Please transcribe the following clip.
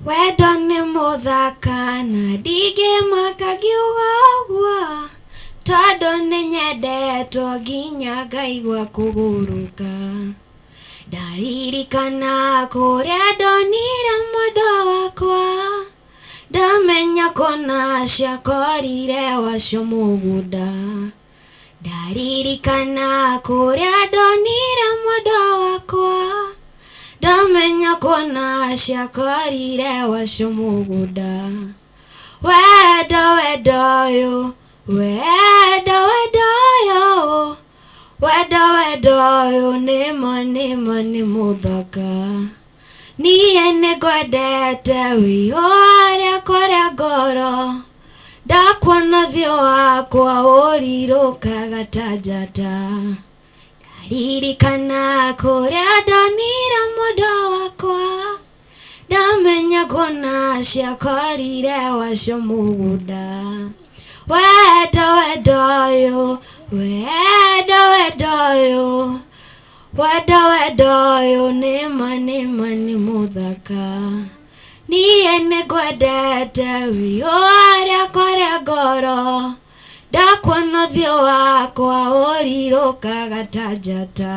Wendo nĩ mũthaka na ndingĩmakagiuga ũguo, tondũ nĩ nyendetwo nginya ngaigua kũgũrũka. Ndaririkana kũrĩa ndonire mwendwa wakwa, ndamenya kona ciakorire wacio mũgũnda. Ndaririkana kũrĩa ndonire mwendwa wakwa, ndamenya kona ciakorire wacio mũgũnda. Wendo wendo ũyũ, wendo wendo ũyũ, wendo wendo ũyũ nĩ mũthaka. Niĩ nĩngwendete wĩihũire kũrĩa ngoro, ndakuona ũthiũ wakwa ũrirũkaga ta njata. Ndaririkana kũrĩa ndonire mwendwa wakwa, ndamenya kona ciakorire wacio mũgũnda. Wendo wendo ũyũ, wendo wendo ũyũ, wendo wendo ũyũ nĩ mũthaka. Niĩ nĩngwendete wĩihũire kũrĩa ngoro, ndakuona ũthiũ wakwa ũrirũkaga ta njata.